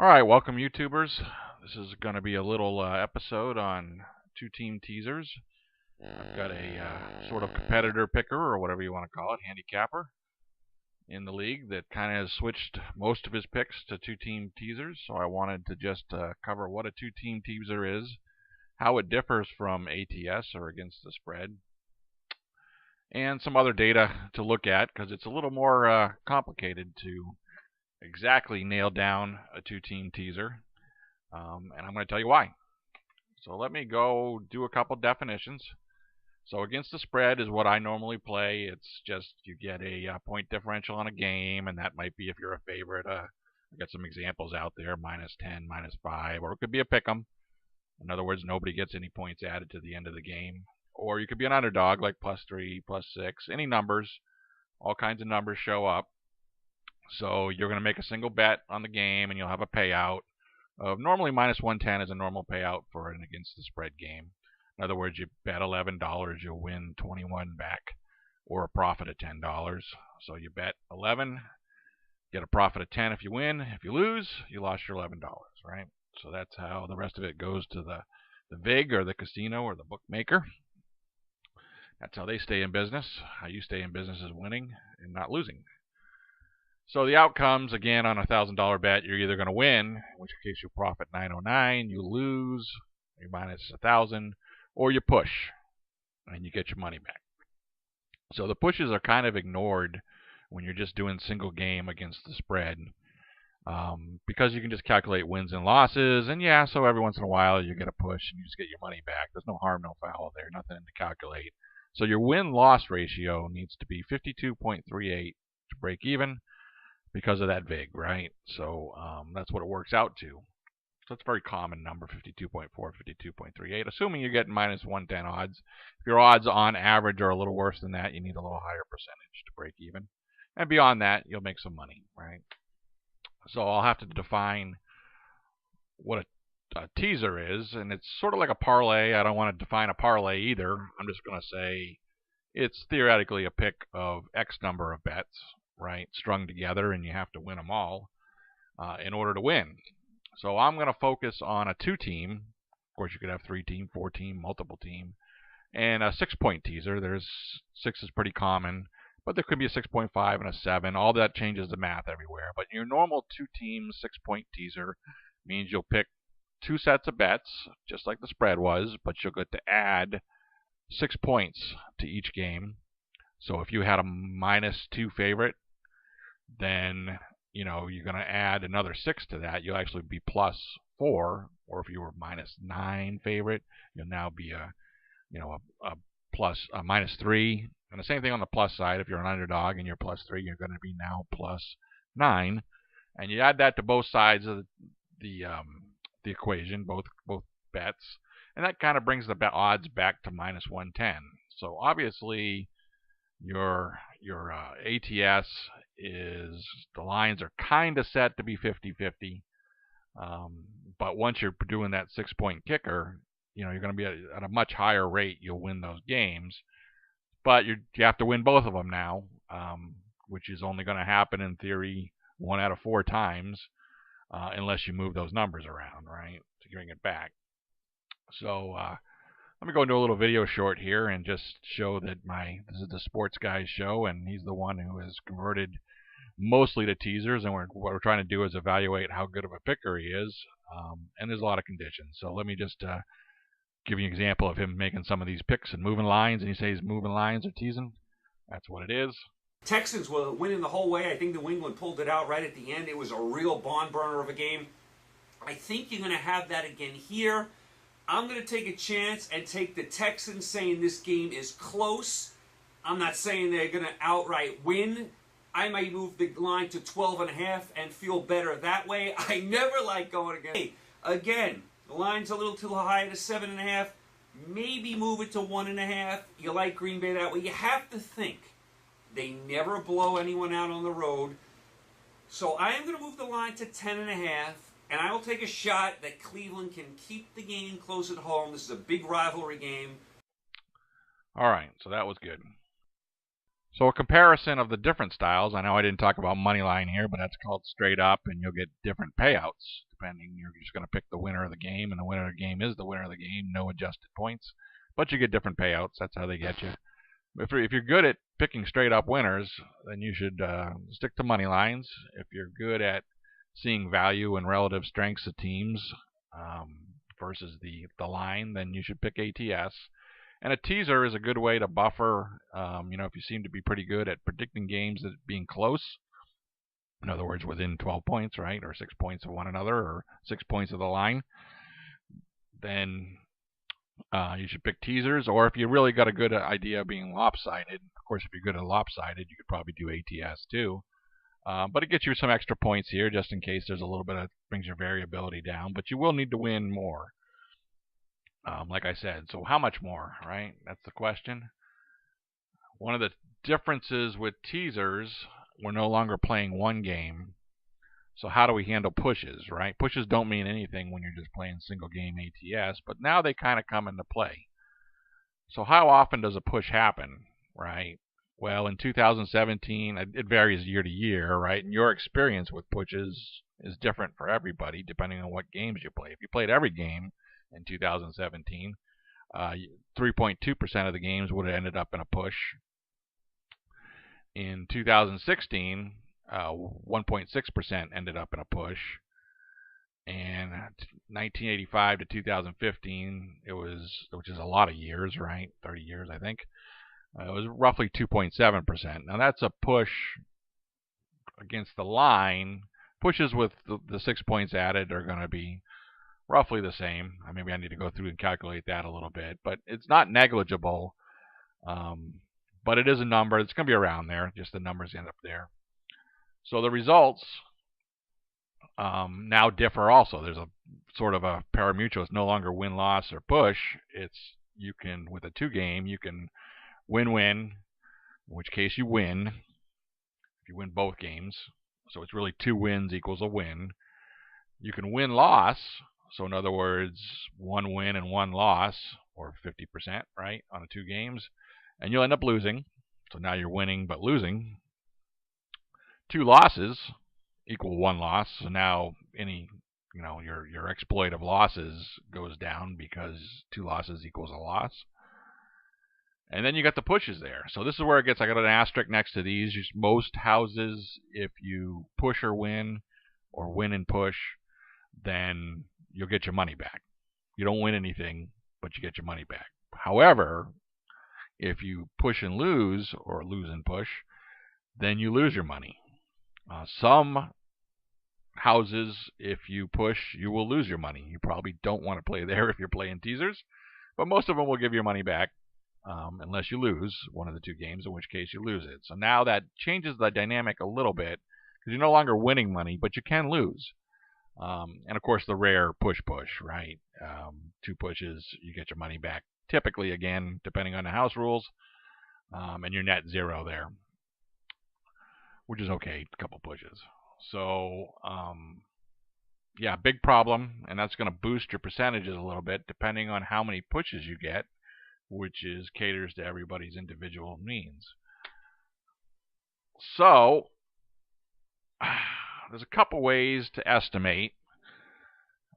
Alright, welcome YouTubers. This is going to be a little episode on two-team teasers. I've got a sort of competitor picker, or whatever you want to call it, handicapper, in the league that kind of has switched most of his picks to two-team teasers. So I wanted to just cover what a two-team teaser is, how it differs from ATS or against the spread, and some other data to look at because it's a little more complicated to exactly nail down a two-team teaser. And I'm going to tell you why. So let me go do a couple definitions. So against the spread is what I normally play. It's just you get a point differential on a game, and that might be if you're a favorite. I've got some examples out there, -10, -5, or it could be a pick'em. In other words, nobody gets any points added to the end of the game. Or you could be an underdog, like +3, +6, any numbers. All kinds of numbers show up. So you're going to make a single bet on the game, and you'll have a payout of normally -110 is a normal payout for an against the spread game. In other words, you bet $11, you'll win 21 back, or a profit of $10. So you bet 11, get a profit of 10 if you win. If you lose, you lost your $11, right? So that's how the rest of it goes to the vig or the casino or the bookmaker. That's how they stay in business. How you stay in business is winning and not losing. So the outcomes, again, on a $1,000 bet, you're either going to win, in which case you profit 909, you lose, you're minus 1,000, or you push, and you get your money back. So the pushes are kind of ignored when you're just doing single game against the spread, because you can just calculate wins and losses, and yeah, so every once in a while you get a push and you just get your money back. There's no harm, no foul there, nothing to calculate. So your win-loss ratio needs to be 52.38 to break even, because of that vig, right? So that's what it works out to. So it's a very common number, 52.4, 52.38, assuming you're getting -110 odds. If your odds on average are a little worse than that, you need a little higher percentage to break even. And beyond that, you'll make some money, right? So I'll have to define what a teaser is, and it's sort of like a parlay. I don't want to define a parlay either. I'm just going to say it's theoretically a pick of X number of bets, right, strung together, and you have to win them all in order to win. So I'm going to focus on a two-team. Of course, you could have three-team, four-team, multiple-team, and a 6-point teaser. There's 6 is pretty common, but there could be a 6.5 and a 7. All that changes the math everywhere. But your normal two-team 6-point teaser means you'll pick 2 sets of bets, just like the spread was, but you'll get to add 6 points to each game. So if you had a -2 favorite, then you're going to add another 6 to that. You'll actually be +4, or if you were -9 favorite, you'll now be a -3. And the same thing on the plus side. If you're an underdog and you're +3, you're going to be now +9. And you add that to both sides of the equation, both bets, and that kind of brings the odds back to -110. So obviously your ATS is, the lines are kind of set to be 50-50, but once you're doing that 6-point kicker, you're going to be at a much higher rate. You'll win those games, but you have to win both of them now, which is only going to happen in theory 1 out of 4 times, unless you move those numbers around, right, to bring it back. So let me go into a little video short here and just show that this is the sports guy's show, and he's the one who has converted mostly to teasers, and what we're trying to do is evaluate how good of a picker he is, and there's a lot of conditions. So let me just give you an example of him making some of these picks and moving lines, and he says moving lines or teasing. That's what it is. Texans were winning the whole way. I think New England pulled it out right at the end. It was a real barn burner of a game. I think you're going to have that again here. I'm going to take a chance and take the Texans, saying this game is close. I'm not saying they're going to outright win. I might move the line to 12.5 and feel better that way. I never like going against. Hey, again, the line's a little too high at 7.5. Maybe move it to 1.5. You like Green Bay that way. You have to think they never blow anyone out on the road. So I am going to move the line to 10.5. And I will take a shot that Cleveland can keep the game close at home. This is a big rivalry game. All right, so that was good. So a comparison of the different styles. I know I didn't talk about money line here, but that's called straight up, and you'll get different payouts depending. You're just going to pick the winner of the game, and the winner of the game is the winner of the game. No adjusted points, but you get different payouts. That's how they get you. If you're good at picking straight up winners, then you should stick to money lines. If you're good at seeing value and relative strengths of teams versus the line, then you should pick ATS. And a teaser is a good way to buffer, if you seem to be pretty good at predicting games as being close. In other words, within 12 points, right, or 6 points of one another, or 6 points of the line, then you should pick teasers. Or if you really got a good idea of being lopsided, of course, if you're good at lopsided, you could probably do ATS too. But it gets you some extra points here, just in case there's a little bit of brings your variability down. But you will need to win more. Like I said, so how much more, right? That's the question. One of the differences with teasers, we're no longer playing one game. So how do we handle pushes, right? Pushes don't mean anything when you're just playing single game ATS, but now they kind of come into play. So how often does a push happen, right? Well, in 2017, it varies year to year, right? And your experience with pushes is different for everybody depending on what games you play. If you played every game in 2017, 3.2% of the games would have ended up in a push. In 2016, 1.6% ended up in a push. And 1985 to 2015, which is a lot of years, right? 30 years, I think. It was roughly 2.7%. Now that's a push against the line. Pushes with the 6 points added are going to be roughly the same. Maybe I need to go through and calculate that a little bit, but it's not negligible. But it is a number. It's going to be around there. Just the numbers end up there. So the results now differ also. There's a sort of a pari-mutuel. It's no longer win-loss or push. It's you can, with a 2-game, you can win-win, in which case you win if you win both games. So it's really 2 wins equals a win. You can win-loss. So in other words, 1 win and 1 loss, or 50%, right, on 2 games. And you'll end up losing. So now you're winning but losing. 2 losses equal 1 loss. So now your exploit of losses goes down because 2 losses equals a loss. And then you got the pushes there. So this is where it gets, I got an asterisk next to these. Most houses, if you push or win and push, then you'll get your money back. You don't win anything, but you get your money back. However, if you push and lose, or lose and push, then you lose your money. Some houses, if you push, you will lose your money. You probably don't want to play there if you're playing teasers, but most of them will give your money back unless you lose one of the 2 games, in which case you lose it. So now that changes the dynamic a little bit, because you're no longer winning money, but you can lose. And of course the rare push, right? 2 pushes, you get your money back. Typically, again, depending on the house rules, and you're net 0 there, which is okay, a couple pushes. So, yeah, big problem, and that's going to boost your percentages a little bit depending on how many pushes you get, which caters to everybody's individual means. So, there's a couple ways to estimate.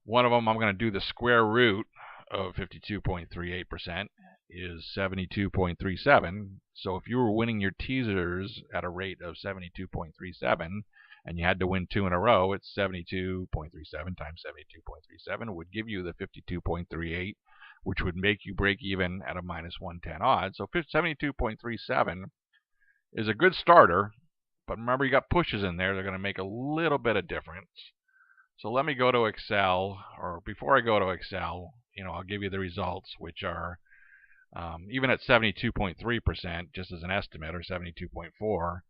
One of them, I'm going to do the square root of 52.38% is 72.37. So if you were winning your teasers at a rate of 72.37 and you had to win 2 in a row, it's 72.37 times 72.37 would give you the 52.38, which would make you break even at a minus 110 odds. So 72.37 is a good starter, but remember you got pushes in there. They're going to make a little bit of difference. So let me go to Excel, or before I go to Excel, I'll give you the results, which are even at 72.3%, just as an estimate, or 72.4.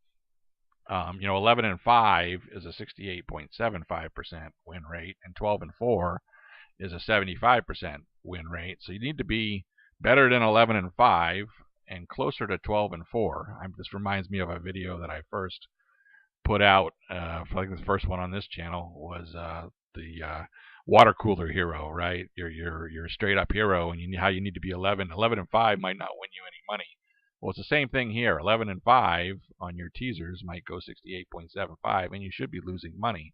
11 and 5 is a 68.75% win rate, and 12 and 4 is a 75% win rate. So you need to be better than 11 and 5 and closer to 12 and 4. This reminds me of a video that I first put out. I think the first one on this channel was the water cooler hero, right? Your straight up hero, and how you need to be 11. 11 and 5 might not win you any money. Well, it's the same thing here. 11 and 5 on your teasers might go 68.75, and you should be losing money.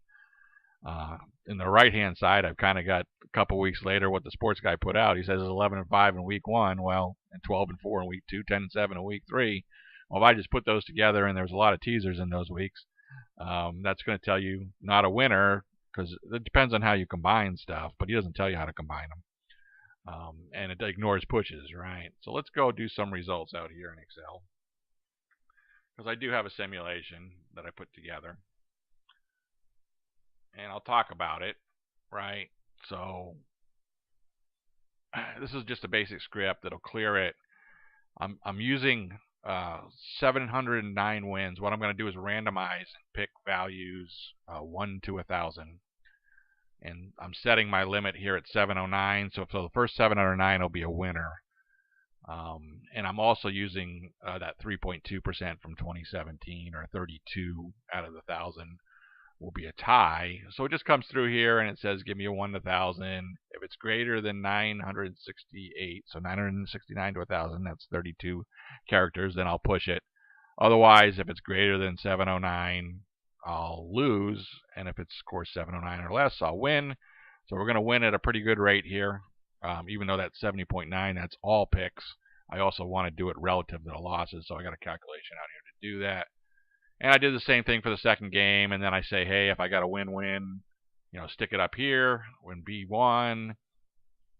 In the right-hand side, I've kind of got a couple weeks later what the sports guy put out. He says it's 11 and 5 in week 1, well, and 12 and 4 in week 2, 10 and 7 in week 3. Well, if I just put those together, and there's a lot of teasers in those weeks, that's going to tell you not a winner, because it depends on how you combine stuff, but he doesn't tell you how to combine them. And it ignores pushes, right? So let's go do some results out here in Excel, because I do have a simulation that I put together, and I'll talk about it, right? So this is just a basic script that'll clear it. I'm using 709 wins. What I'm going to do is randomize and pick values 1 to 1,000. And I'm setting my limit here at 709. So the first 709 will be a winner. And I'm also using that 3.2% from 2017, or 32 out of the 1,000 will be a tie. So it just comes through here and it says give me a 1 to 1,000. If it's greater than 968, so 969 to 1,000, that's 32 characters, then I'll push it. Otherwise, if it's greater than 709, I'll lose, and if it's scores 709 or less, I'll win. So we're going to win at a pretty good rate here, even though that's 70.9, that's all picks. I also want to do it relative to the losses, so I got a calculation out here to do that. And I did the same thing for the second game, and then I say, hey, if I got a win-win, stick it up here, win B1,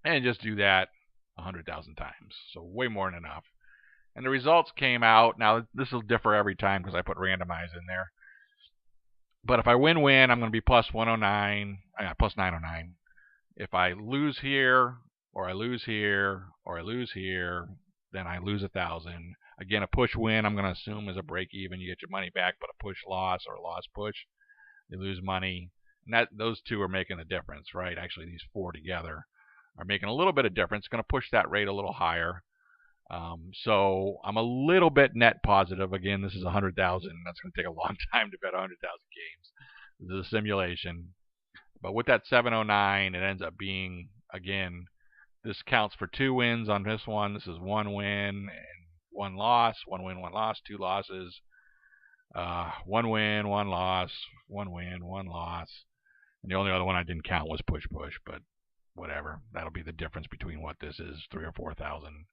and just do that 100,000 times. So way more than enough. And the results came out. Now, this will differ every time because I put randomize in there. But if I win-win, I'm going to be plus 109, plus 909. If I lose here, or I lose here, or I lose here, then I lose 1,000. Again, a push win I'm going to assume is a break even. You get your money back, but a push loss or a loss push, you lose money. And those two are making a difference, right? Actually, these four together are making a little bit of difference. It's going to push that rate a little higher. So I'm a little bit net positive. Again, this is 100,000. That's going to take a long time to bet 100,000 games. This is a simulation. But with that 709, it ends up being, again, this counts for 2 wins on this one. This is 1 win and 1 loss. 1 win, 1 loss, 2 losses. 1 win, 1 loss, 1 win, 1 loss. And the only other one I didn't count was push, but whatever. That'll be the difference between what this is, 3,000 or 4,000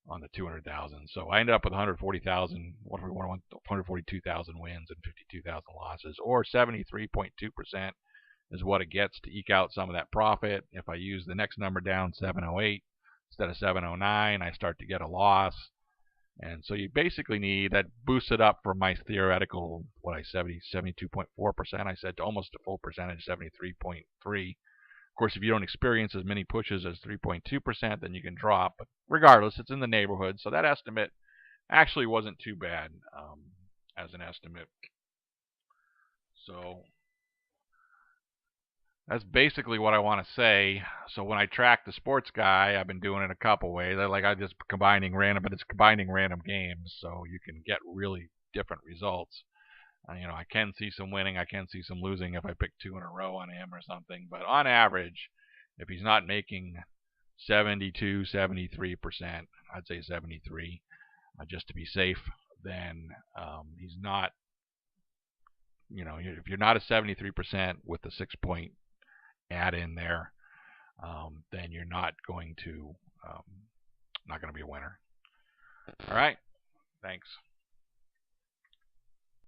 on the 200,000. So I ended up with 140,000, 142,000 wins and 52,000 losses, or 73.2% is what it gets to eke out some of that profit. If I use the next number down, 708 instead of 709, I start to get a loss. And so you basically need that boosted up from my theoretical, 72.4%, I said, to almost a full percentage, 73.3%. Of course, if you don't experience as many pushes as 3.2%, then you can drop. But regardless, it's in the neighborhood. So that estimate actually wasn't too bad as an estimate. So that's basically what I want to say. So when I track the sports guy, I've been doing it a couple ways. I just combining random, but it's combining random games, so you can get really different results. I can see some winning, I can see some losing if I pick 2 in a row on him or something. But on average, if he's not making 72, 73%, I'd say 73, just to be safe, then he's not. If you're not a 73% with the 6-point add in there, then you're not going to be a winner. All right, thanks.